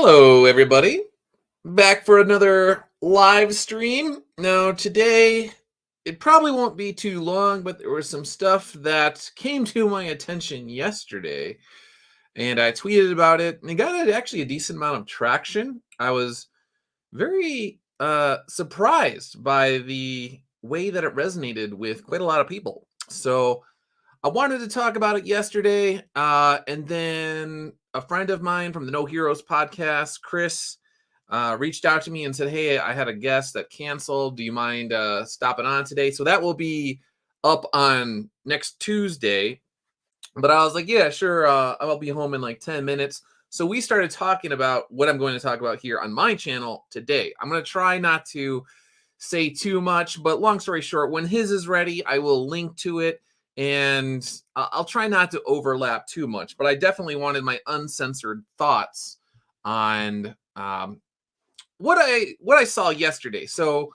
Hello, everybody. Back for another live stream. Now, today, it probably won't be too long, but there was some stuff that came to my attention yesterday, and I tweeted about it, and it got actually a decent amount of traction. I was very surprised by the way that it resonated with quite a lot of people. So, I wanted to talk about it yesterday, and then a friend of mine from the No Heroes podcast, Chris, reached out to me and said, "Hey, I had a guest that canceled. Do you mind stopping on today?" So that will be up on next Tuesday. But I was like, "Yeah, sure. I'll be home in like 10 minutes." So we started talking about what I'm going to talk about here on my channel today. I'm going to try not to say too much, but long story short, when his is ready, I will link to it, and I'll try not to overlap too much. But I definitely wanted my uncensored thoughts on what I saw yesterday. So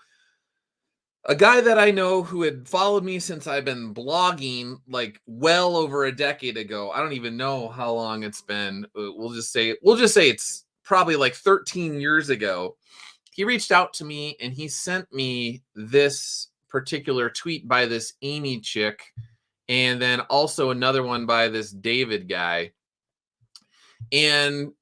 a guy that I know who had followed me since I've been blogging like well over a decade ago. I don't even know how long it's been. We'll just say it's probably like 13 years ago. He reached out to me and he sent me this particular tweet by this Amy chick, and then also another one by this David guy. And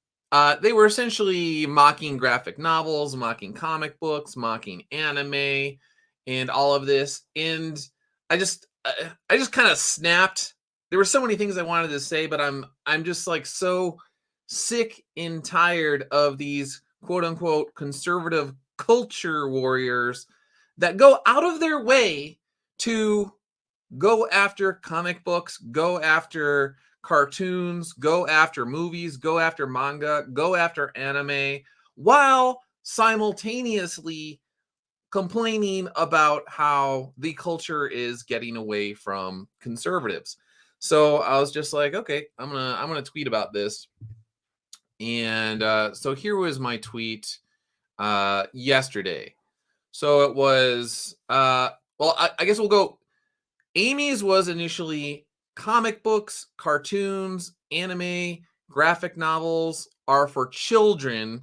they were essentially mocking graphic novels, mocking comic books, mocking anime, and all of this. And I just kind of snapped. There were so many things I wanted to say, but I'm just like so sick and tired of these quote unquote conservative culture warriors that go out of their way to go after comic books, go after cartoons, go after movies, go after manga, go after anime, while simultaneously complaining about how the culture is getting away from conservatives. So I was just like, okay, I'm gonna tweet about this. And so here was my tweet yesterday. So it was I guess we'll go. Amy's was initially comic books, cartoons, anime, graphic novels are for children.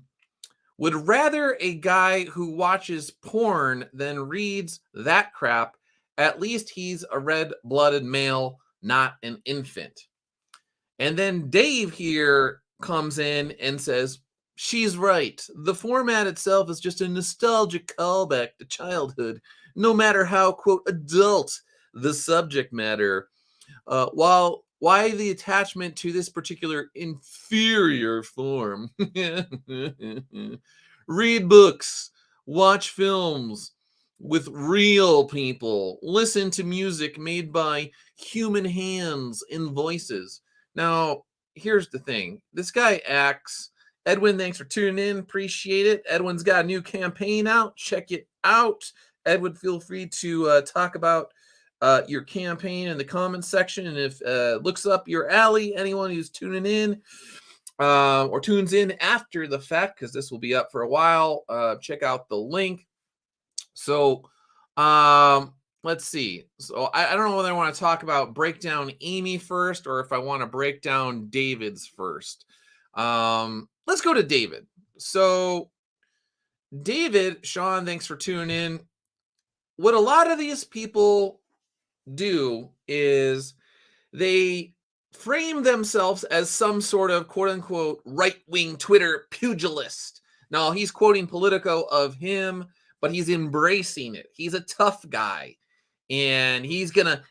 Would rather a guy who watches porn than reads that crap. At least he's a red-blooded male, not an infant. And then Dave here comes in and says, "She's right. The format itself is just a nostalgic callback to childhood, no matter how, quote, adult the subject matter. While why the attachment to this particular inferior form? Read books, watch films with real people, listen to music made by human hands and voices." Now, here's the thing. This guy acts. Edwin, thanks for tuning in. Appreciate it. Edwin's got a new campaign out. Check it out. Edwin, feel free to talk about your campaign in the comments section. And if looks up your alley, anyone who's tuning in or tunes in after the fact, because this will be up for a while, check out the link. So let's see. So I don't know whether I want to talk about break down Amy first or if I want to break down David's first. Let's go to David. So David, Sean, thanks for tuning in. What a lot of these people do is they frame themselves as some sort of quote unquote right-wing Twitter pugilist. Now he's quoting Politico of him, but he's embracing it. He's a tough guy, and he's gonna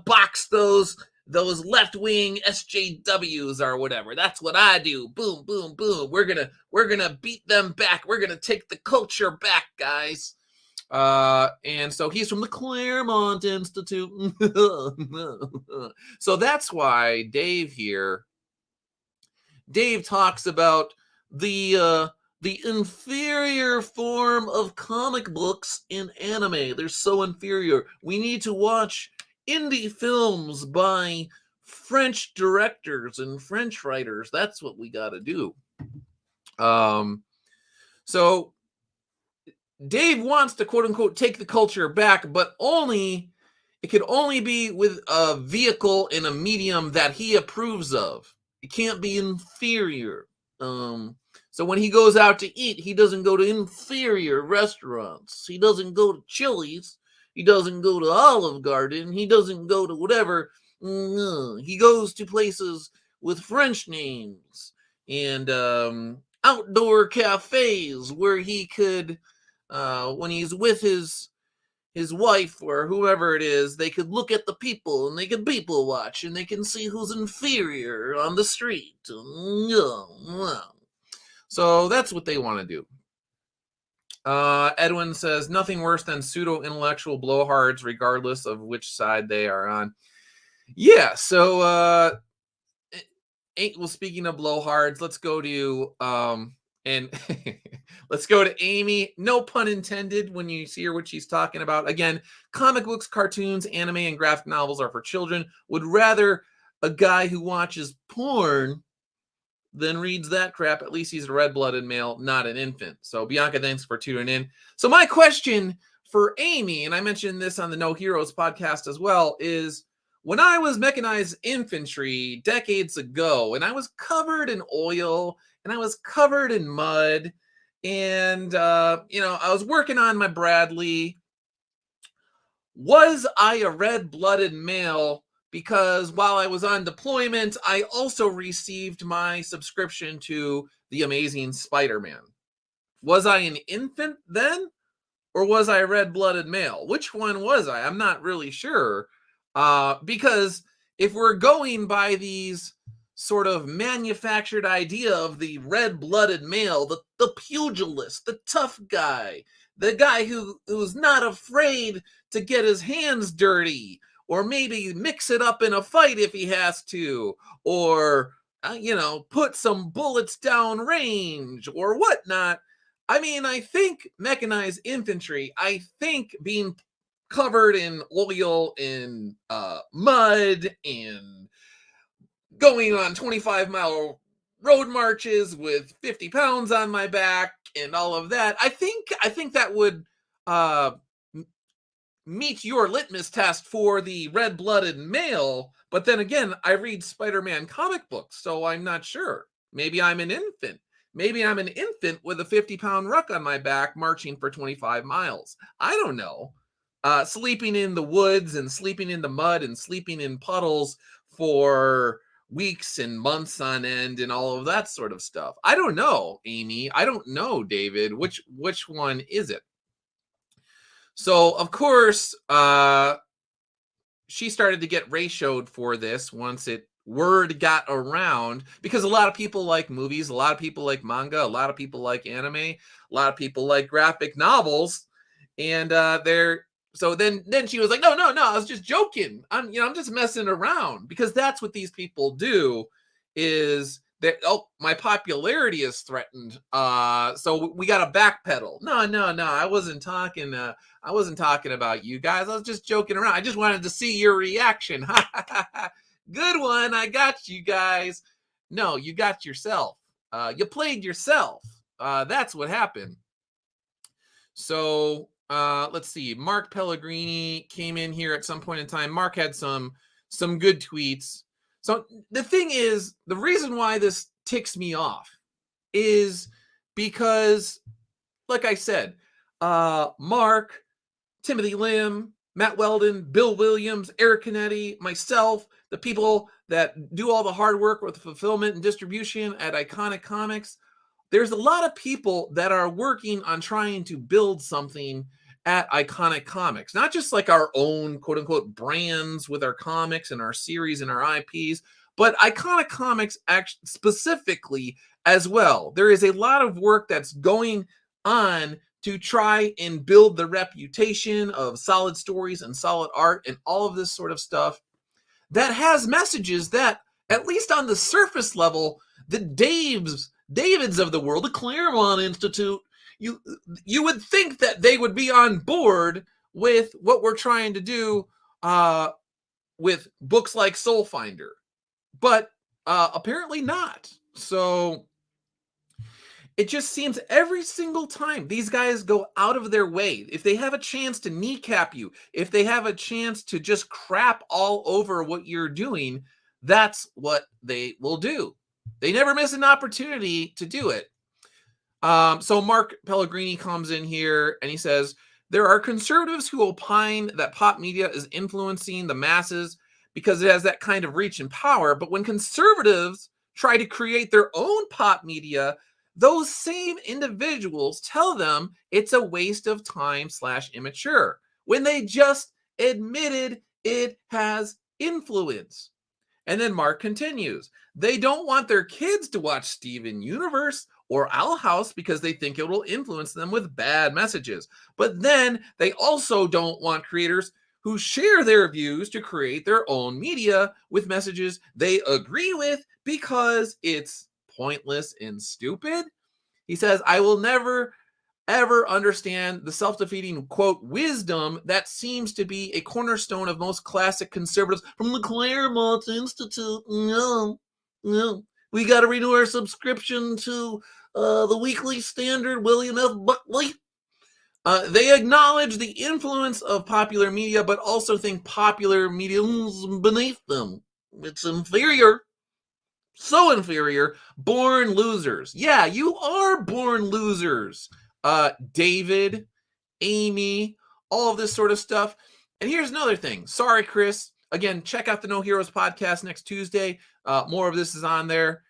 box those left-wing SJWs or whatever. That's what I do. Boom, boom, boom. We're gonna beat them back. We're gonna take the culture back, guys. And so he's from the Claremont Institute. So that's why Dave talks about the inferior form of comic books in anime. They're so inferior. We need to watch indie films by French directors and French writers. That's what we got to do. So Dave wants to quote unquote take the culture back, but it could only be with a vehicle in a medium that he approves of. It can't be inferior. So when he goes out to eat, he doesn't go to inferior restaurants. He doesn't go to Chili's. He doesn't go to Olive Garden. He doesn't go to whatever. He goes to places with French names and outdoor cafes where he could, when he's with his wife or whoever it is, they could look at the people and they could people watch and they can see who's inferior on the street. So that's what they want to do. Edwin says, nothing worse than pseudo-intellectual blowhards, regardless of which side they are on. Yeah, so, well, speaking of blowhards, let's go to, and let's go to Amy. No pun intended when you see her, what she's talking about. Again, comic books, cartoons, anime, and graphic novels are for children. Would rather a guy who watches porn than reads that crap. At least he's a red-blooded male, not an infant. So Bianca, thanks for tuning in. So my question for Amy, and I mentioned this on the No Heroes podcast as well, is when I was mechanized infantry decades ago, and I was covered in oil, and I was covered in mud, and, I was working on my Bradley, was I a red-blooded male? Because while I was on deployment, I also received my subscription to The Amazing Spider-Man. Was I an infant then? Or was I a red-blooded male? Which one was I? I'm not really sure. Because if we're going by these sort of manufactured idea of the red-blooded male, the pugilist, the tough guy, the guy who's not afraid to get his hands dirty, or maybe mix it up in a fight if he has to, or, put some bullets down range or whatnot. I mean, I think mechanized infantry, I think being covered in oil, in mud, and going on 25-mile road marches with 50 pounds on my back and all of that, I think that would meet your litmus test for the red-blooded male. But then again, I read Spider-Man comic books, so I'm not sure. Maybe I'm an infant. Maybe I'm an infant with a 50-pound ruck on my back marching for 25 miles. I don't know. Sleeping in the woods and sleeping in the mud and sleeping in puddles for weeks and months on end and all of that sort of stuff. I don't know, Amy. I don't know, David. Which one is it? So, of course, she started to get ratioed for this once word got around, because a lot of people like movies, a lot of people like manga, a lot of people like anime, a lot of people like graphic novels, and so then she was like, no, I was just joking. I'm just messing around, because that's what these people do, is that, my popularity is threatened. So we got to backpedal. No, I wasn't talking about you guys. I was just joking around. I just wanted to see your reaction. Good one. I got you guys. No, you got yourself. You played yourself. That's what happened. So let's see. Mark Pellegrini came in here at some point in time. Mark had some good tweets. So the thing is, the reason why this ticks me off is because, like I said, Mark, Timothy Lim, Matt Weldon, Bill Williams, Eric Canetti, myself, the people that do all the hard work with fulfillment and distribution at Iconic Comics, there's a lot of people that are working on trying to build something at Iconic Comics, not just like our own quote unquote brands with our comics and our series and our IPs, but Iconic Comics specifically as well. There is a lot of work that's going on to try and build the reputation of solid stories and solid art and all of this sort of stuff that has messages that, at least on the surface level, the Davids of the world, the Claremont Institute, you would think that they would be on board with what we're trying to do with books like Soul Finder, but apparently not. So it just seems every single time these guys go out of their way, if they have a chance to kneecap you, if they have a chance to just crap all over what you're doing, that's what they will do. They never miss an opportunity to do it. So Mark Pellegrini comes in here and he says, there are conservatives who opine that pop media is influencing the masses because it has that kind of reach and power. But when conservatives try to create their own pop media, those same individuals tell them it's a waste of time / immature when they just admitted it has influence. And then Mark continues, they don't want their kids to watch Steven Universe or Owl House because they think it will influence them with bad messages. But then they also don't want creators who share their views to create their own media with messages they agree with because it's pointless and stupid. He says, I will never ever understand the self-defeating, quote, wisdom that seems to be a cornerstone of most classic conservatives from the Claremont Institute. No, we got to renew our subscription to the Weekly Standard, William F. Buckley. They acknowledge the influence of popular media, but also think popular media is beneath them. It's inferior. So inferior. Born losers. Yeah, you are born losers. David, Amy, all of this sort of stuff. And here's another thing. Sorry, Chris. Again, check out the No Heroes podcast next Tuesday. More of this is on there.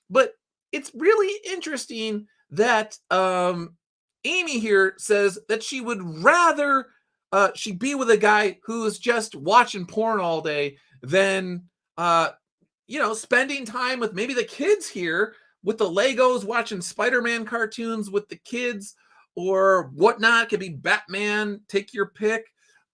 But it's really interesting that Amy here says that she would rather she be with a guy who's just watching porn all day than spending time with maybe the kids here with the Legos, watching Spider-Man cartoons with the kids or whatnot. It could be Batman, take your pick.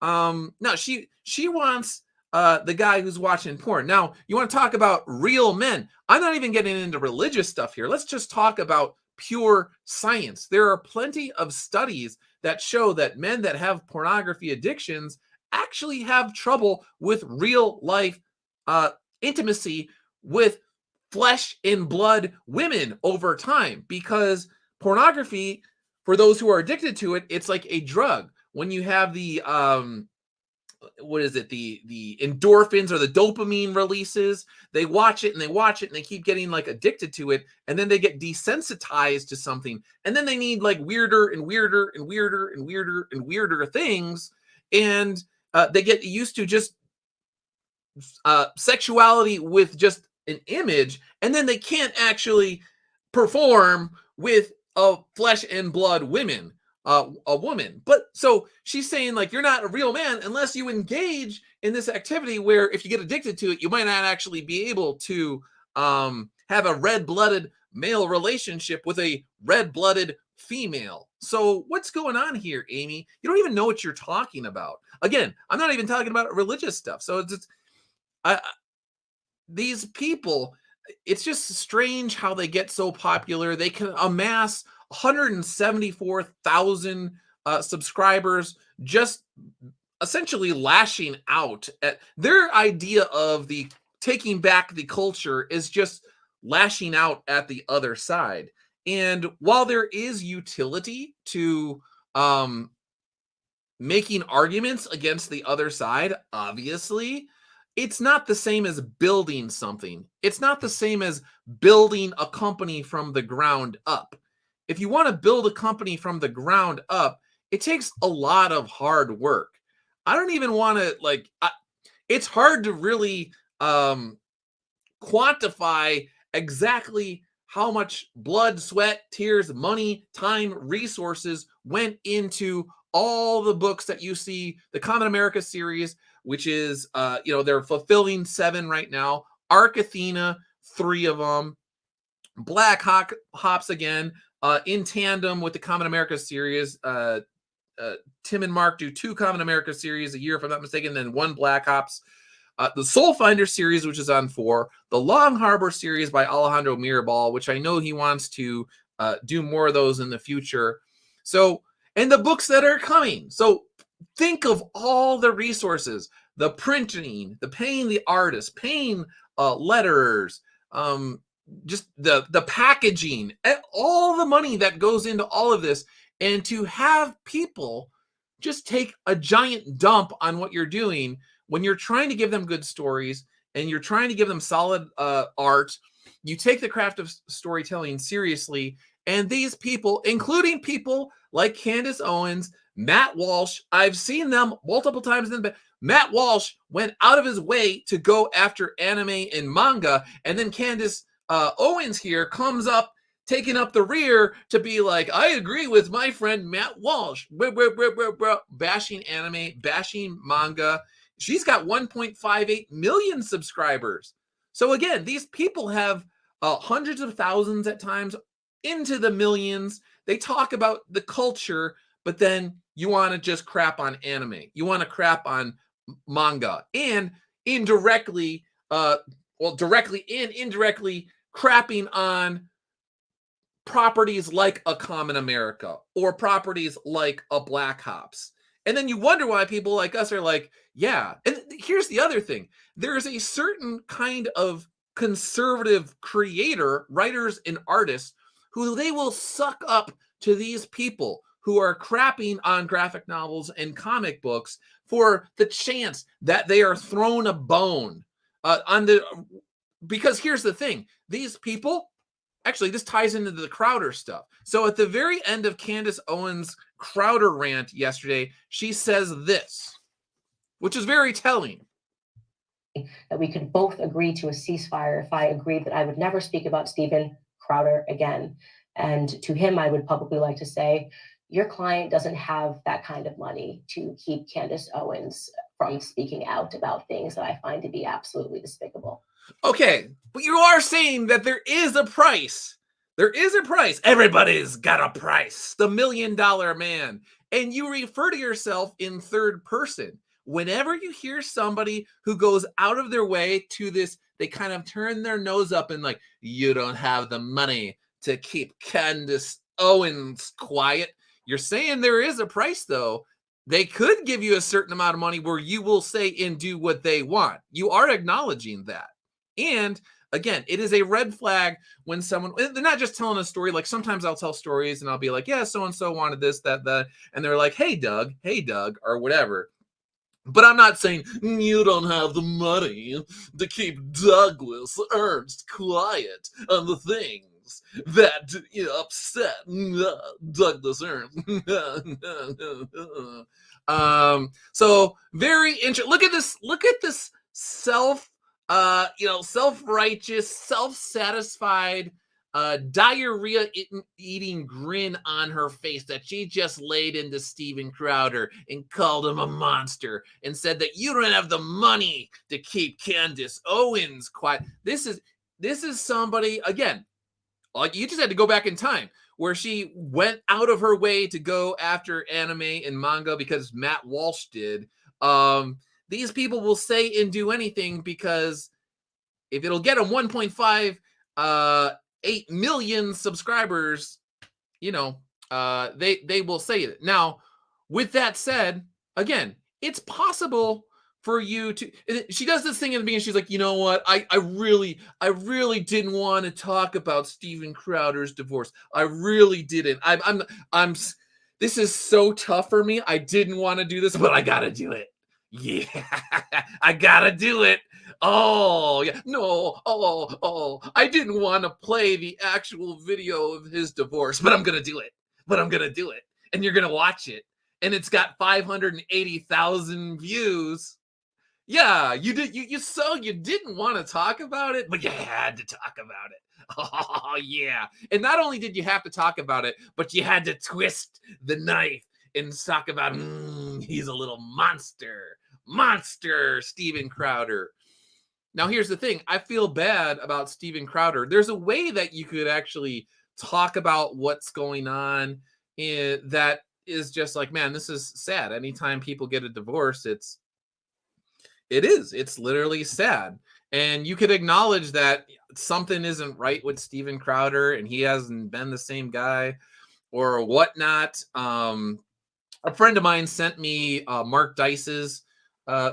No, she wants the guy who's watching porn. Now, you want to talk about real men. I'm not even getting into religious stuff here. Let's just talk about pure science. There are plenty of studies that show that men that have pornography addictions actually have trouble with real life intimacy with flesh and blood women over time, because pornography, for those who are addicted to it, it's like a drug. When you have the the endorphins or the dopamine releases, they watch it and they keep getting like addicted to it, and then they get desensitized to something, and then they need like weirder and weirder and weirder and weirder and weirder things, and they get used to just sexuality with just an image, and then they can't actually perform with a flesh and blood a woman. But so she's saying, like, you're not a real man unless you engage in this activity where if you get addicted to it, you might not actually be able to have a red-blooded male relationship with a red-blooded female. So what's going on here, Amy? You don't even know what you're talking about. Again, I'm not even talking about religious stuff. So it's these people, it's just strange how they get so popular. They can amass 174,000 subscribers, just essentially lashing out at their idea of the taking back the culture is just lashing out at the other side. And while there is utility to making arguments against the other side, obviously, it's not the same as building something. It's not the same as building a company from the ground up. If you want to build a company from the ground up, it takes a lot of hard work. I don't even want to it's hard to really quantify exactly how much blood, sweat, tears, money, time, resources went into all the books that you see, the Common America series, which is, they're fulfilling 7 right now. Arc Athena, 3 of them. Black Hops again, in tandem with the Common America series. Tim and Mark do 2 Common America series a year, if I'm not mistaken, then 1 Black Hops. The Soul Finder series, which is on 4. The Long Harbor series by Alejandro Mirabal, which I know he wants to do more of those in the future. So, and the books that are coming. So think of all the resources, the printing, the paying the artists, paying letterers, just the packaging, all the money that goes into all of this, and to have people just take a giant dump on what you're doing when you're trying to give them good stories and you're trying to give them solid art. You take the craft of storytelling seriously, And these people, including people like Candace Owens, Matt Walsh, I've seen them multiple times in the Matt Walsh went out of his way to go after anime and manga, and then Candace Owens here comes up, taking up the rear to be like, I agree with my friend Matt Walsh, bashing anime, bashing manga. She's got 1.58 million subscribers. So again, these people have hundreds of thousands at times, into the millions. They talk about the culture, but then you want to just crap on anime. You want to crap on manga, and indirectly, directly and indirectly crapping on properties like A Common America or properties like a Black Ops. And then you wonder why people like us are like, yeah. And here's the other thing. There is a certain kind of conservative creator, writers and artists who they will suck up to these people who are crapping on graphic novels and comic books for the chance that they are thrown a bone because here's the thing. These people, actually, this ties into the Crowder stuff. So at the very end of Candace Owens' Crowder rant yesterday, she says this, which is very telling. That we could both agree to a ceasefire if I agreed that I would never speak about Stephen Crowder again. And to him, I would publicly like to say, your client doesn't have that kind of money to keep Candace Owens from speaking out about things that I find to be absolutely despicable. Okay, but you are saying that there is a price. There is a price. Everybody's got a price. The $1 million man. And you refer to yourself in third person. Whenever you hear somebody who goes out of their way to this, they kind of turn their nose up and like, you don't have the money to keep Candace Owens quiet. You're saying there is a price, though. They could give you a certain amount of money where you will say and do what they want. You are acknowledging that. And again, it is a red flag when someone, they're not just telling a story. Like sometimes I'll tell stories and I'll be like, yeah, so-and-so wanted this, that. And they're like, hey, Doug, or whatever. But I'm not saying you don't have the money to keep Douglas Ernst quiet on the things that upset Douglas Ernst. So very interesting. Look at this. Look at this self-righteous, self-satisfied, diarrhea eating grin on her face that she just laid into Steven Crowder and called him a monster and said that you don't have the money to keep Candace Owens quiet. This is somebody, again, like you just had to go back in time where she went out of her way to go after anime and manga because Matt Walsh did. These people will say and do anything because if it'll get them 1.58 million subscribers, they will say it. Now, with that said, again, it's possible for you to, she does this thing in the beginning. She's like, you know what? I really didn't want to talk about Steven Crowder's divorce. I really didn't. This is so tough for me. I didn't want to do this, but I got to do it. Yeah, I got to do it. Oh, yeah. No. Oh, I didn't want to play the actual video of his divorce, but I'm going to do it. And you're going to watch it. And it's got 580,000 views. Yeah, you did. You didn't want to talk about it, but you had to talk about it. Oh, yeah. And not only did you have to talk about it, but you had to twist the knife and talk about, he's a little monster, Steven Crowder. Now, here's the thing. I feel bad about Steven Crowder. There's a way that you could actually talk about what's going on that is just like, man, this is sad. Anytime people get a divorce, it's literally sad. And you could acknowledge that something isn't right with Steven Crowder and he hasn't been the same guy or whatnot. A friend of mine sent me Mark Dice's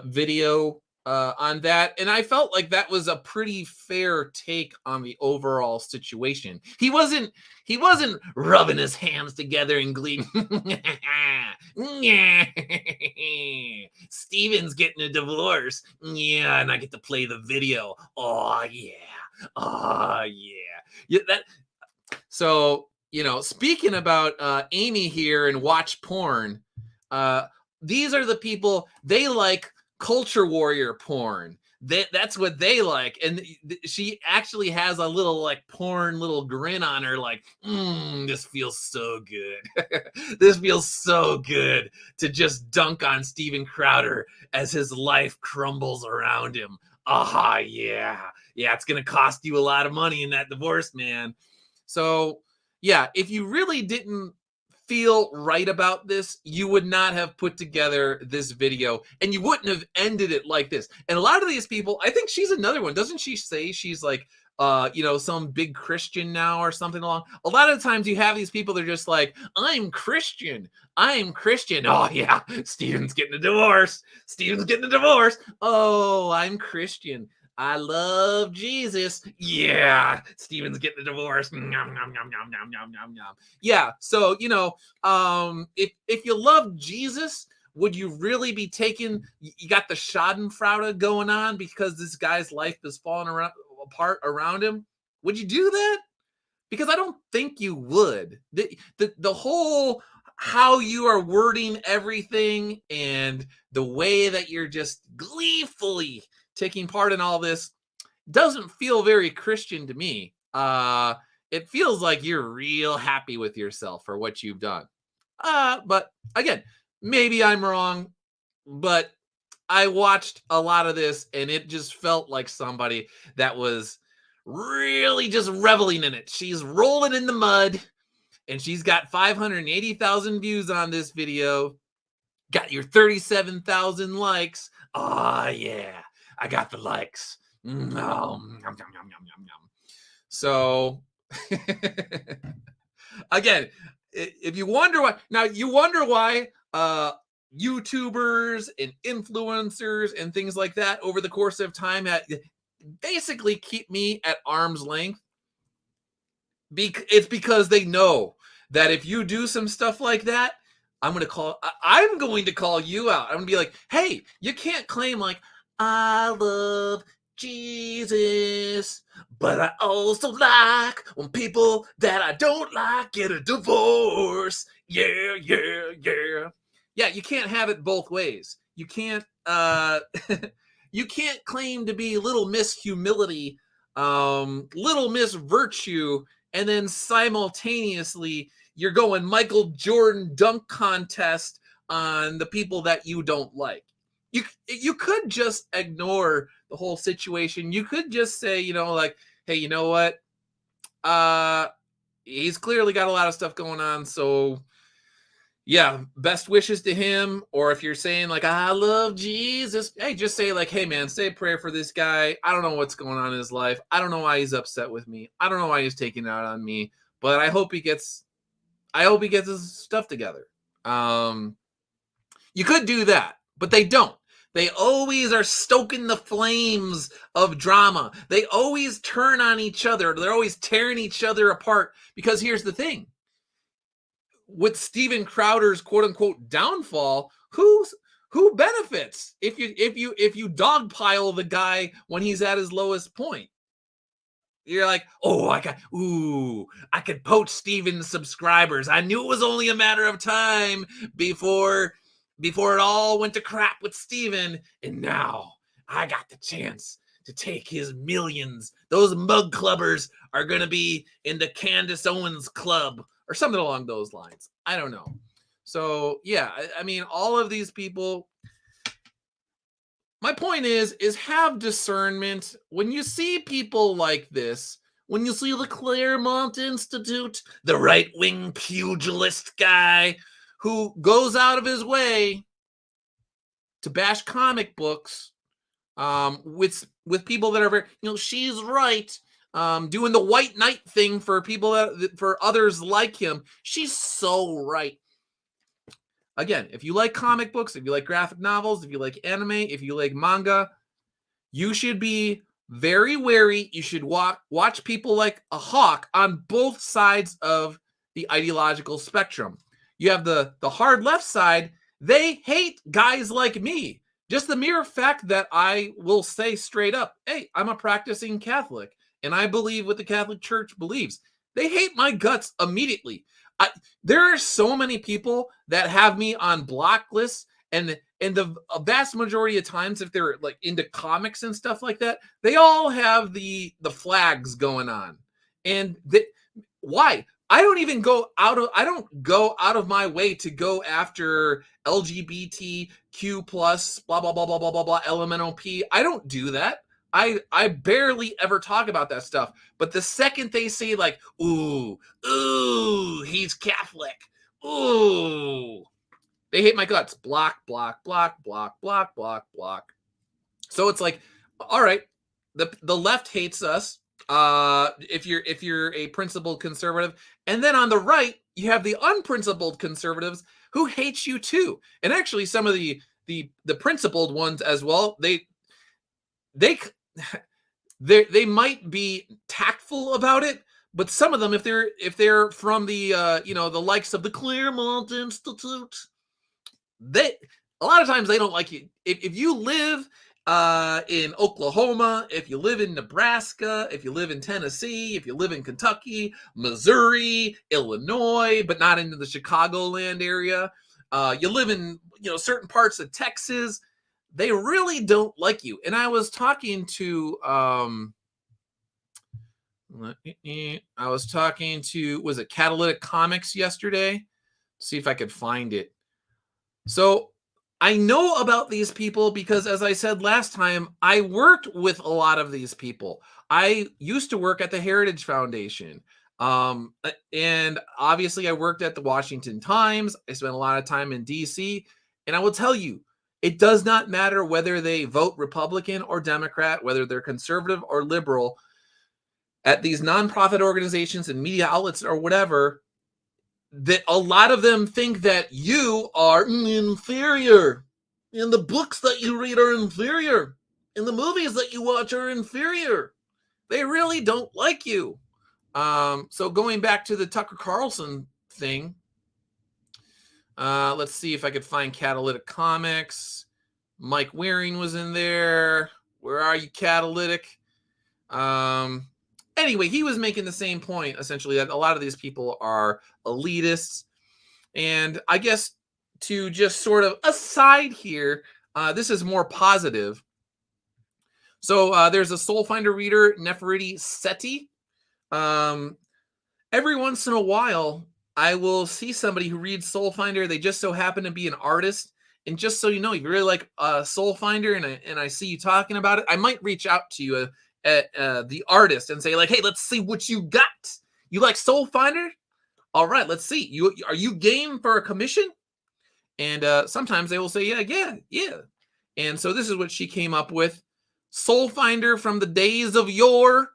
video on that, and I felt like that was a pretty fair take on the overall situation. He wasn't rubbing his hands together and gleaming. Steven's getting a divorce. Yeah, and I get to play the video. Oh yeah. Yeah, that. So speaking about Amy here and watch porn, these are the people, they like culture warrior porn. That's what they like. And she actually has a little like porn little grin on her, like, this feels so good. This feels so good to just dunk on Steven Crowder as his life crumbles around him. Aha, yeah. Yeah, it's going to cost you a lot of money in that divorce, man. So, yeah, if you really didn't feel right about this, you would not have put together this video, and you wouldn't have ended it like this. And a lot of these people, I think she's another one. Doesn't she say she's like, some big Christian now or something along? A lot of times you have these people, they're just like, I'm Christian. Oh yeah, Steven's getting a divorce. Oh, I'm Christian. I love Jesus. Yeah, Steven's getting a divorce. Nom, nom, nom, nom, nom, nom, nom, nom. Yeah, so if you love Jesus, would you really be taking? You got the Schadenfreude going on because this guy's life is falling apart around him. Would you do that? Because I don't think you would. The whole how you are wording everything and the way that you're just gleefully taking part in all this doesn't feel very Christian to me. It feels like you're real happy with yourself for what you've done. But again, maybe I'm wrong, but I watched a lot of this and it just felt like somebody that was really just reveling in it. She's rolling in the mud and she's got 580,000 views on this video. Got your 37,000 likes. Oh, yeah. I got the likes. So, again, if you wonder why, now you wonder why YouTubers and influencers and things like that over the course of time basically keep me at arm's length. It's because they know that if you do some stuff like that, I'm going to call you out. I'm going to be like, hey, you can't claim like, I love Jesus, but I also like when people that I don't like get a divorce. Yeah, yeah, yeah. Yeah, you can't have it both ways. You can't you can't claim to be Little Miss Humility, Little Miss Virtue, and then simultaneously you're going Michael Jordan dunk contest on the people that you don't like. You could just ignore the whole situation. You could just say, like, hey, you know what? He's clearly got a lot of stuff going on. So yeah, best wishes to him. Or if you're saying like, I love Jesus, hey, just say like, hey man, say a prayer for this guy. I don't know what's going on in his life. I don't know why he's upset with me. I don't know why he's taking it out on me, but I hope he gets his stuff together. You could do that, but they don't. They always are stoking the flames of drama. They always turn on each other. They're always tearing each other apart. Because here's the thing. With Steven Crowder's quote unquote downfall, who benefits if you dogpile the guy when he's at his lowest point? You're like, oh, I could poach Steven's subscribers. I knew it was only a matter of time before it all went to crap with Steven, and now I got the chance to take his millions. Those mug clubbers are going to be in the Candace Owens club or something along those lines. I don't know. So, yeah, I mean, all of these people, my point is have discernment. When you see people like this, when you see the Claremont Institute, the right-wing pugilist guy who goes out of his way to bash comic books, with people that are very, she's right, doing the white knight thing for people for others like him. She's so right. Again, if you like comic books, if you like graphic novels, if you like anime, if you like manga, you should be very wary. You should watch people like a hawk on both sides of the ideological spectrum. You have the hard left side. They hate guys like me. Just the mere fact that I will say straight up, hey, I'm a practicing Catholic, and I believe what the Catholic Church believes. They hate my guts immediately. There are so many people that have me on block lists, and the vast majority of times, if they're like into comics and stuff like that, they all have the flags going on. And why? I don't go out of my way to go after LGBTQ plus blah blah blah blah blah blah blah LMNOP. I don't do that. I barely ever talk about that stuff. But the second they say like, ooh, he's Catholic, ooh, they hate my guts. Block, block, block, block, block, block, block. So it's like, all right, the left hates us. If you're a principled conservative, and then on the right you have the unprincipled conservatives who hate you too. And actually, some of the principled ones as well, they might be tactful about it, but some of them, if they're from the the likes of the Claremont Institute, a lot of times they don't like you. If you live in Oklahoma, if you live in Nebraska, if you live in Tennessee, if you live in Kentucky, Missouri, Illinois, but not into the Chicagoland area, you live in certain parts of Texas, they really don't like you. And I was talking to was it Catalytic Comics yesterday? See if I could find it. So I know about these people because, as I said last time, I worked with a lot of these people. I used to work at the Heritage Foundation. And obviously I worked at the Washington Times. I spent a lot of time in DC. And I will tell you, it does not matter whether they vote Republican or Democrat, whether they're conservative or liberal. At these nonprofit organizations and media outlets or whatever, that a lot of them think that you are inferior, and the books that you read are inferior, and the movies that you watch are inferior. They really don't like you. So going back to the Tucker Carlson thing, let's see if I could find Catalytic Comics. Mike Waring was in there. Where are you, Catalytic? Anyway, he was making the same point, essentially, that a lot of these people are elitists. And I guess to just sort of aside here, this is more positive. So there's a Soul Finder reader, Nefertiti Seti. Every once in a while, I will see somebody who reads Soul Finder. They just so happen to be an artist. And just so you know, if you really like Soul Finder and I see you talking about it, I might reach out to you at the artist and say like, hey, let's see what you got. You like Soul Finder? All right, let's see. Are you game for a commission? And sometimes they will say, yeah. And so this is what she came up with. Soul Finder from the days of yore.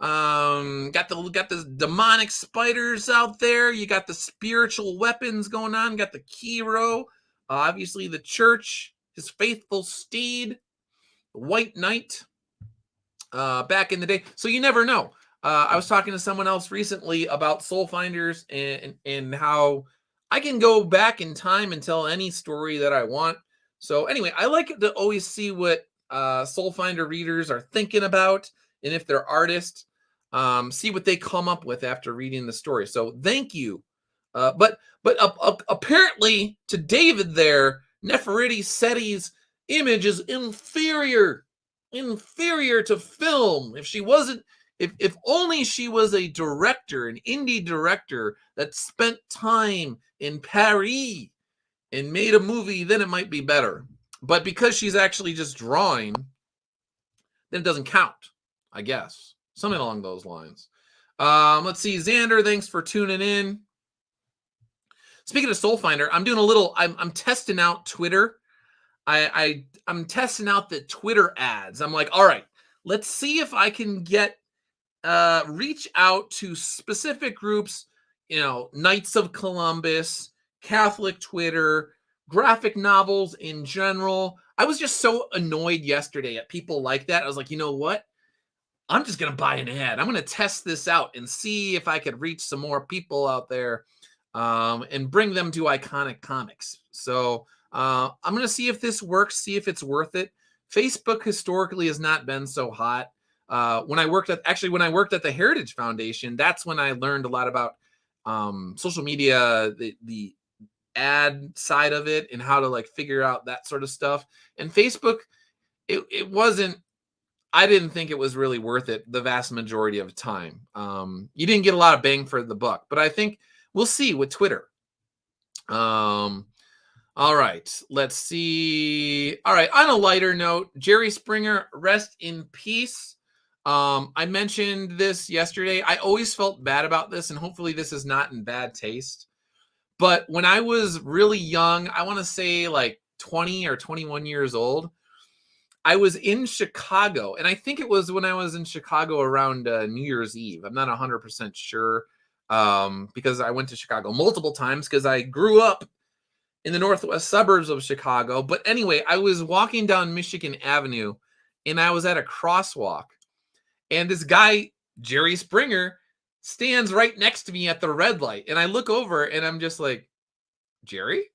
Got the demonic spiders out there. You got the spiritual weapons going on. Got the Kiro. Obviously the church, his faithful steed, the white knight. Back in the day. So you never know. I was talking to someone else recently about Soul Finders and how I can go back in time and tell any story that I want. So anyway, I like to always see what Soul Finder readers are thinking about, and if they're artists, see what they come up with after reading the story. So thank you. But apparently to David there, Nefertiti Seti's image is inferior to film. If only she was a director, an indie director that spent time in Paris and made a movie, then it might be better. But because she's actually just drawing, then it doesn't count, I guess. Something along those lines. Let's see. Xander, thanks for tuning in. Speaking of Soul Finder, I'm doing a little, I'm testing out Twitter. I'm testing out the Twitter ads. I'm like, all right, let's see if I can reach out to specific groups, Knights of Columbus, Catholic Twitter, graphic novels in general. I was just so annoyed yesterday at people like that. I was like, you know what? I'm just going to buy an ad. I'm going to test this out and see if I could reach some more people out there and bring them to Iconic Comics. So I'm going to see if this works, see if it's worth it. Facebook historically has not been so hot. When I worked at the Heritage Foundation, that's when I learned a lot about social media, the ad side of it, and how to like figure out that sort of stuff. And Facebook, it wasn't. I didn't think it was really worth it the vast majority of the time. You didn't get a lot of bang for the buck, but I think we'll see with Twitter. All right, let's see. All right, on a lighter note, Jerry Springer, rest in peace. I mentioned this yesterday. I always felt bad about this, and hopefully this is not in bad taste. But when I was really young, I want to say like 20 or 21 years old, I was in Chicago, and I think it was when I was in Chicago around New Year's Eve. I'm not 100% sure because I went to Chicago multiple times because I grew up in the northwest suburbs of Chicago. But anyway, I was walking down Michigan Avenue, and I was at a crosswalk, and this guy, Jerry Springer, stands right next to me at the red light. And I look over, and I'm just like, Jerry?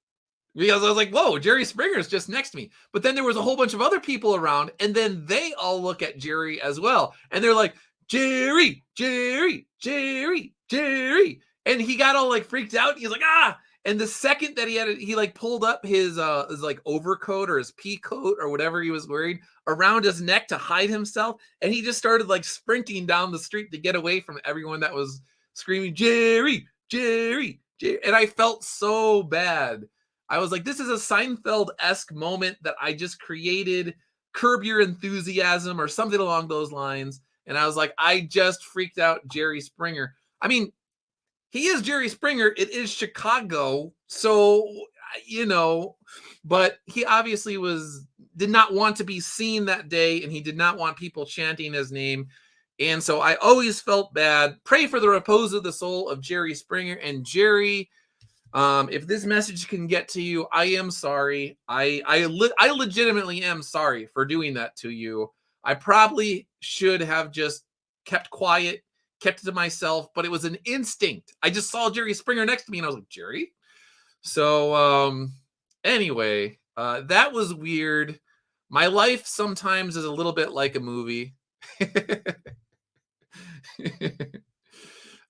Because I was like, whoa, Jerry Springer's just next to me. But then there was a whole bunch of other people around, and then they all look at Jerry as well. And they're like, Jerry, Jerry, Jerry, Jerry. And he got all like freaked out. He's like, ah. And the second that he like pulled up his like overcoat or his pea coat or whatever he was wearing around his neck to hide himself. And he just started like sprinting down the street to get away from everyone that was screaming, Jerry, Jerry, Jerry. And I felt so bad. I was like, this is a Seinfeld-esque moment that I just created. Curb Your Enthusiasm or something along those lines. And I was like, I just freaked out Jerry Springer. I mean, he is Jerry Springer. It is Chicago. So, you know, but he obviously did not want to be seen that day, and he did not want people chanting his name. And so I always felt bad. Pray for the repose of the soul of Jerry Springer. And Jerry, if this message can get to you, I am sorry. I legitimately am sorry for doing that to you. I probably should have just kept quiet, kept it to myself, but it was an instinct. I just saw Jerry Springer next to me, and I was like, Jerry? So, anyway, that was weird. My life sometimes is a little bit like a movie.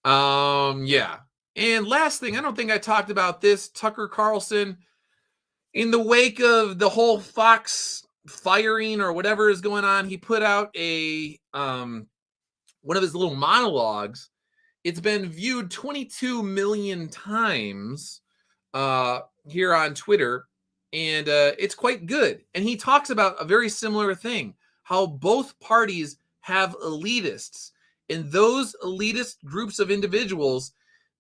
Yeah. And last thing, I don't think I talked about this. Tucker Carlson, in the wake of the whole Fox firing or whatever is going on, he put out a one of his little monologues. It's been viewed 22 million times here on Twitter, and it's quite good. And he talks about a very similar thing, how both parties have elitists, and those elitist groups of individuals,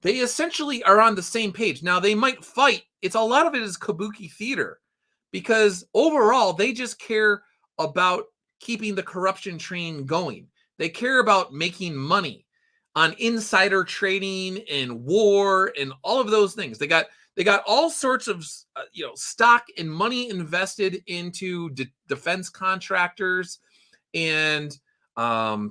they essentially are on the same page. Now, they might fight. A lot of it is kabuki theater, because overall, they just care about keeping the corruption train going. They care about making money on insider trading and war and all of those things. They got all sorts of stock and money invested into defense contractors and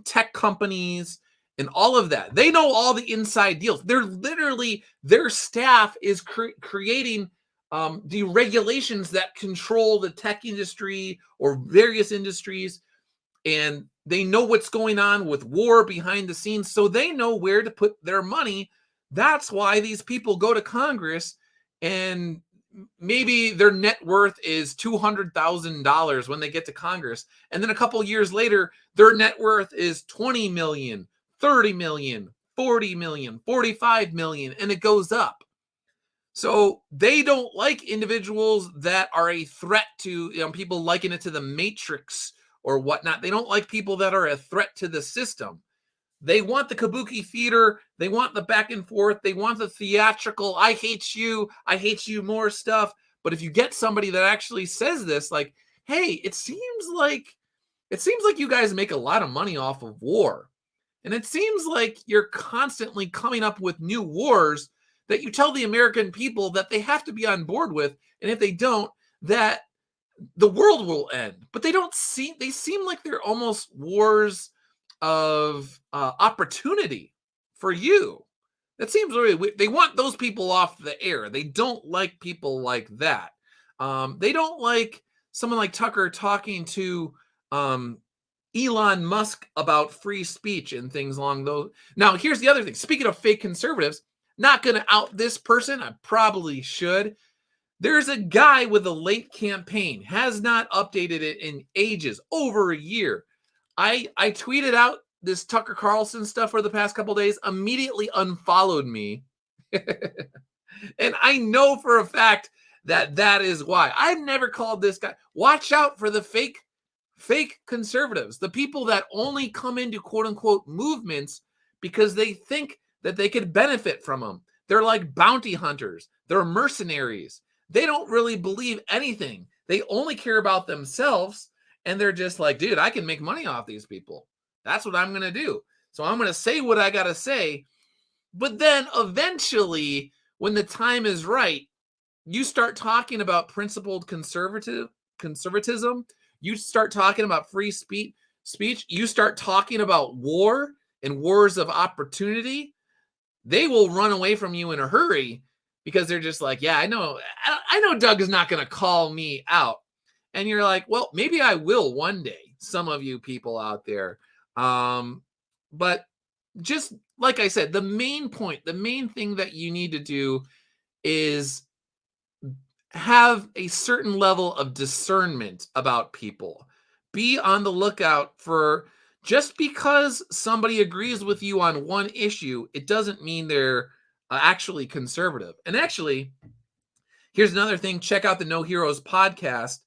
tech companies and all of that. They know all the inside deals. Their staff is creating the regulations that control the tech industry or various industries, and they know what's going on with war behind the scenes, so they know where to put their money. That's why these people go to Congress, and maybe their net worth is $200,000 when they get to Congress, and then a couple years later, their net worth is 20 million, 30 million, 40 million, 45 million, and it goes up. So they don't like individuals that are a threat to, people liken it to the Matrix or whatnot. They don't like people that are a threat to the system. They want the kabuki theater. They want the back and forth. They want the theatrical, I hate you more stuff. But if you get somebody that actually says this, like, hey, it seems like you guys make a lot of money off of war. And it seems like you're constantly coming up with new wars that you tell the American people that they have to be on board with. And if they don't, that the world will end. But they seem like they're almost wars of opportunity for you. That seems really weird. They want those people off the air. They don't like people like that. They don't like someone like Tucker talking to Elon Musk about free speech and things along those. Now, here's the other thing. Speaking of fake conservatives, not going to out this person. I probably should. There's a guy with a late campaign, has not updated it in ages, over a year. I tweeted out this Tucker Carlson stuff for the past couple days, immediately unfollowed me. And I know for a fact that is why. I've never called this guy. Watch out for the fake conservatives, the people that only come into quote unquote movements because they think that they could benefit from them. They're like bounty hunters. They're mercenaries. They don't really believe anything. They only care about themselves. And they're just like, dude, I can make money off these people. That's what I'm going to do. So I'm going to say what I got to say. But then eventually, when the time is right, you start talking about principled conservatism. You start talking about free speech. You start talking about war and wars of opportunity. They will run away from you in a hurry because they're just like, yeah, I know Doug is not going to call me out. And you're like, well, maybe I will one day, some of you people out there. But just like I said, the main point, the main thing that you need to do is have a certain level of discernment about people. Be on the lookout for, just because somebody agrees with you on one issue, it doesn't mean they're actually conservative. And actually, here's another thing. Check out the No Heroes podcast.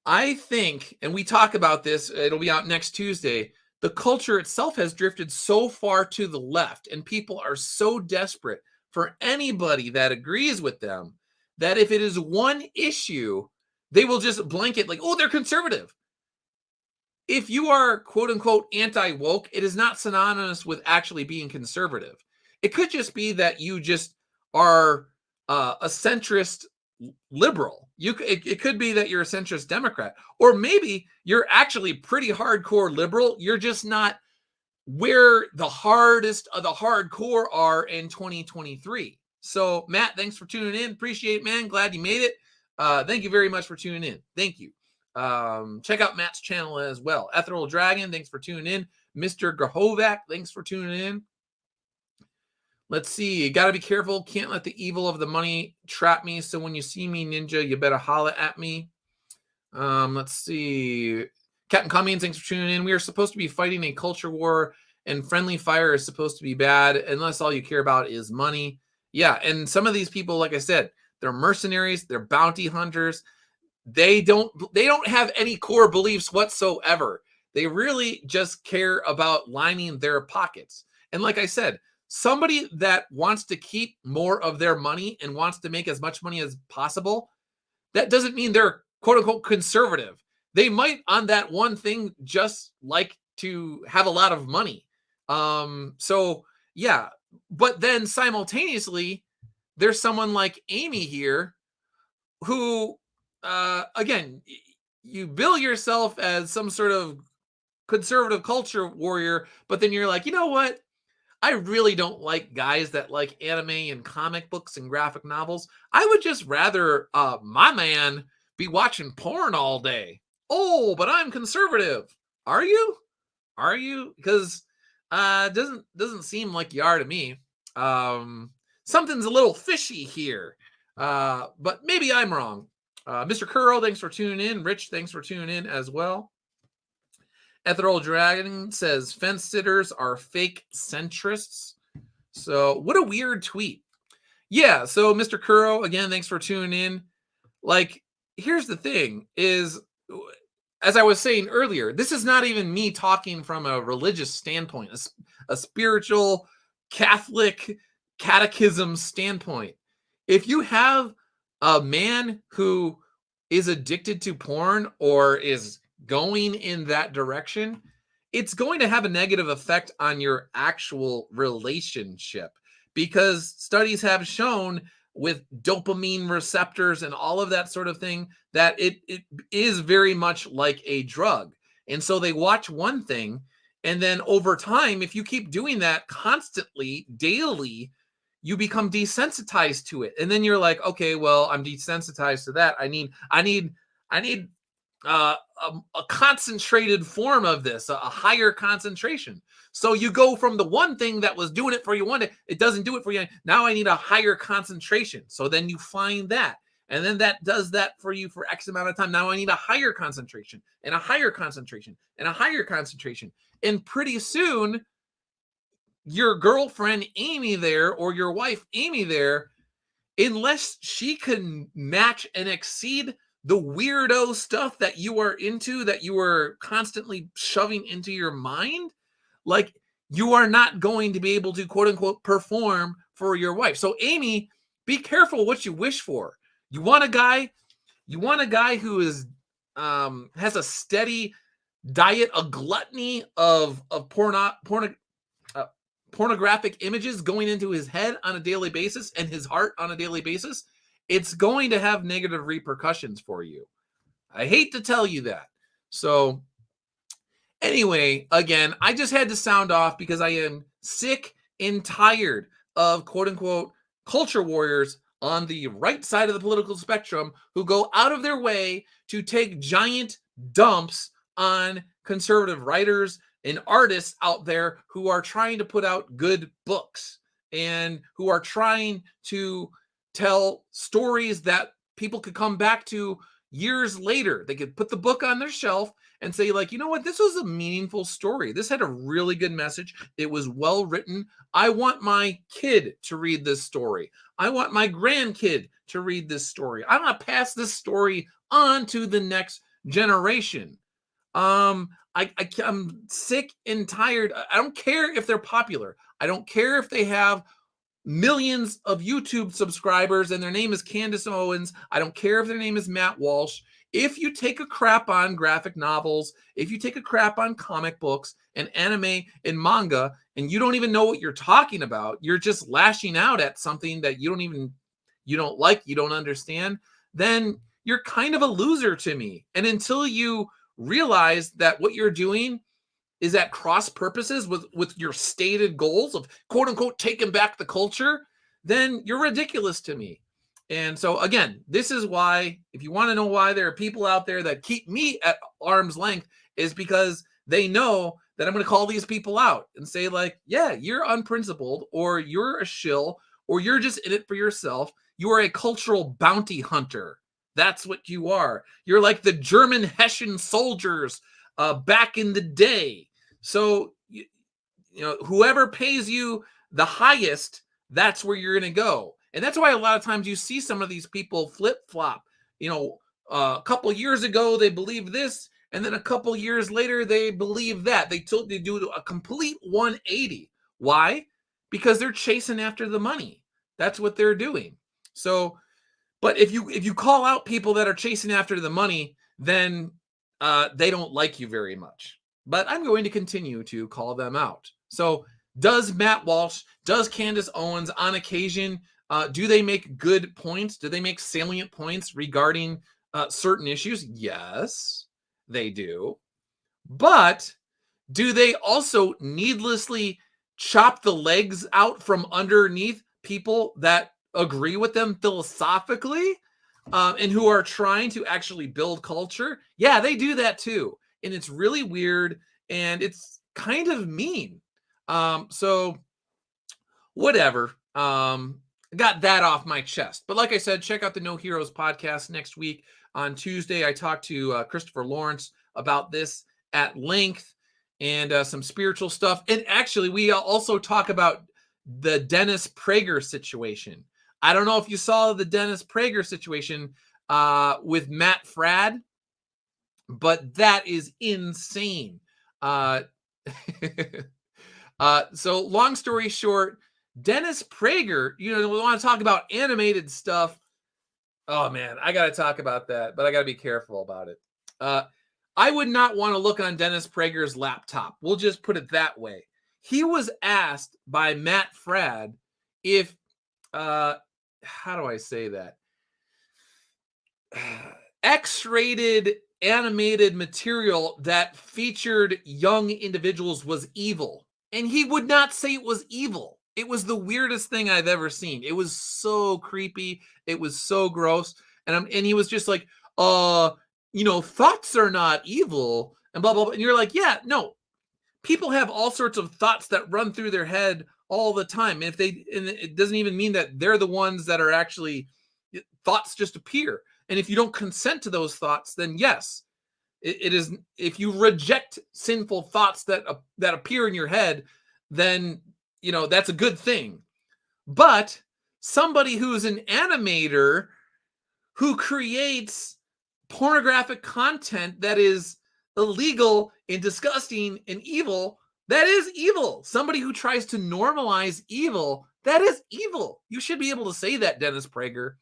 I think, and we talk about this, it'll be out next Tuesday, the culture itself has drifted so far to the left, and people are so desperate for anybody that agrees with them that if it is one issue, they will just blanket like, oh, they're conservative. If you are quote unquote anti-woke, it is not synonymous with actually being conservative. It could just be that you just are a centrist liberal. It could be that you're a centrist Democrat, or maybe you're actually pretty hardcore liberal. You're just not where the hardest of the hardcore are in 2023. So, Matt, thanks for tuning in. Appreciate it, man. Glad you made it. Thank you very much for tuning in. Thank you. Check out Matt's channel as well. Ethereal Dragon, thanks for tuning in. Mr. Grahovac, thanks for tuning in. Let's see. You got to be careful. Can't let the evil of the money trap me. So when you see me, Ninja, you better holla at me. Let's see. Captain Cummings, thanks for tuning in. We are supposed to be fighting a culture war, and friendly fire is supposed to be bad unless all you care about is money. Yeah, and some of these people, like I said, they're mercenaries. They're bounty hunters. They don't have any core beliefs whatsoever. They really just care about lining their pockets. And like I said, somebody that wants to keep more of their money and wants to make as much money as possible, that doesn't mean they're quote unquote conservative. They might on that one thing just like to have a lot of money. So yeah, but then simultaneously, there's someone like Amy here who, again, you bill yourself as some sort of conservative culture warrior, but then you're like, you know what? I really don't like guys that like anime and comic books and graphic novels. I would just rather my man be watching porn all day. Oh, but I'm conservative. Are you? Are you? Because doesn't seem like you are to me. Something's a little fishy here. But maybe I'm wrong. Mr. Curl, thanks for tuning in. Rich, thanks for tuning in as well. Ethereal Dragon says fence sitters are fake centrists. So what a weird tweet. Yeah, so Mr. Kuro, again, thanks for tuning in. Like, here's the thing is, as I was saying earlier, this is not even me talking from a religious standpoint, a spiritual Catholic catechism standpoint. If you have a man who is addicted to porn or is going in that direction, it's going to have a negative effect on your actual relationship, because studies have shown with dopamine receptors and all of that sort of thing that it is very much like a drug. And so they watch one thing, and then over time, if you keep doing that constantly, daily, you become desensitized to it. And then you're like, okay, well, I'm desensitized to that. I need a concentrated form of this, a higher concentration. So you go from the one thing that was doing it for you one day, it doesn't do it for you. Now I need a higher concentration. So then you find that. And then that does that for you for X amount of time. Now I need a higher concentration and a higher concentration and a higher concentration. And pretty soon, your girlfriend Amy there or your wife Amy there, unless she can match and exceed the weirdo stuff that you are into, that you are constantly shoving into your mind, like, you are not going to be able to, quote unquote, perform for your wife. So Amy, be careful what you wish for. You want a guy who is has a steady diet, a gluttony of pornographic images going into his head on a daily basis and his heart on a daily basis. It's going to have negative repercussions for you. I hate to tell you that. So anyway, again, I just had to sound off because I am sick and tired of, quote unquote, culture warriors on the right side of the political spectrum who go out of their way to take giant dumps on conservative writers and artists out there who are trying to put out good books and who are trying to tell stories that people could come back to years later. They could put the book on their shelf and say, like, you know what, this was a meaningful story. This had a really good message. It was well written. I want my kid to read this story. I want my grandkid to read this story. I want to pass this story on to the next generation. I'm sick and tired. I don't care if they're popular. I don't care if they have millions of YouTube subscribers and their name is Candace Owens. I don't care if their name is Matt Walsh. If you take a crap on graphic novels, if you take a crap on comic books and anime and manga, and you don't even know what you're talking about, you're just lashing out at something that you don't like, you don't understand, then you're kind of a loser to me. And until you realize that what you're doing is at cross purposes with your stated goals of, quote unquote, taking back the culture, then you're ridiculous to me. And so again, this is why, if you want to know why there are people out there that keep me at arm's length, is because they know that I'm going to call these people out and say, like, yeah, you're unprincipled, or you're a shill, or you're just in it for yourself. You are a cultural bounty hunter. That's what you are. You're like the German Hessian soldiers back in the day. So, you know, whoever pays you the highest, that's where you're going to go. And that's why a lot of times you see some of these people flip-flop. You know, a couple years ago, they believed this, and then a couple years later, they believe that. They do a complete 180. Why? Because they're chasing after the money. That's what they're doing. So, but if you call out people that are chasing after the money, then they don't like you very much. But I'm going to continue to call them out. So does Matt Walsh, does Candace Owens on occasion, do they make good points? Do they make salient points regarding certain issues? Yes, they do. But do they also needlessly chop the legs out from underneath people that agree with them philosophically and who are trying to actually build culture? Yeah, they do that too. And it's really weird and it's kind of mean. So whatever. Got that off my chest. But like I said, check out the No Heroes podcast next week. On Tuesday, I talked to Christopher Lawrence about this at length and some spiritual stuff. And actually, we also talk about the Dennis Prager situation. I don't know if you saw the Dennis Prager situation with Matt Fradd, but that is insane. So long story short, Dennis Prager, you know, we want to talk about animated stuff. Oh man, I got to talk about that, but I got to be careful about it. I would not want to look on Dennis Prager's laptop. We'll just put it that way. He was asked by Matt Fradd if, how do I say that? X-rated animated material that featured young individuals was evil. And he would not say it was evil. It was the weirdest thing I've ever seen. It was so creepy. It was so gross. And he was just like, thoughts are not evil and blah, blah, blah. And you're like, yeah, no, people have all sorts of thoughts that run through their head all the time. And it doesn't even mean that they're the ones that are actually, thoughts just appear. And if you don't consent to those thoughts, then yes, it is. If you reject sinful thoughts that appear in your head, then, that's a good thing. But somebody who's an animator who creates pornographic content that is illegal and disgusting and evil, that is evil. Somebody who tries to normalize evil, that is evil. You should be able to say that, Dennis Prager.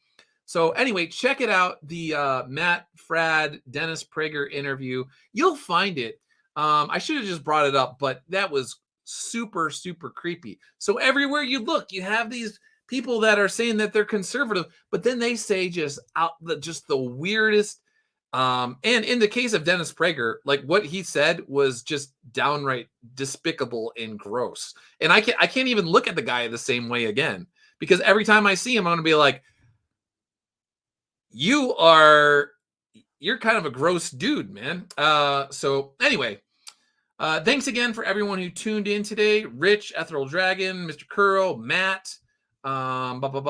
So anyway, check it out, the Matt Fradd, Dennis Prager interview. You'll find it. I should have just brought it up, but that was super, super creepy. So everywhere you look, you have these people that are saying that they're conservative, but then they say just the weirdest. And in the case of Dennis Prager, like what he said was just downright despicable and gross. And I can't even look at the guy the same way again, because every time I see him, I'm going to be like, you're kind of a gross dude, man. So anyway, thanks again for everyone who tuned in today. Rich, Ethereal Dragon, Mr. Curl, Matt, Xander,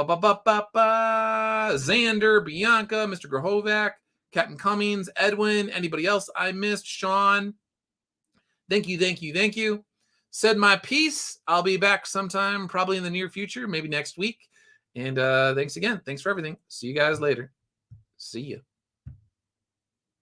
Bianca, Mr. Grahovac, Captain Cummings, Edwin, anybody else I missed, Sean. Thank you. Said my piece. I'll be back sometime, probably in the near future, maybe next week. And thanks again. Thanks for everything. See you guys later. See ya.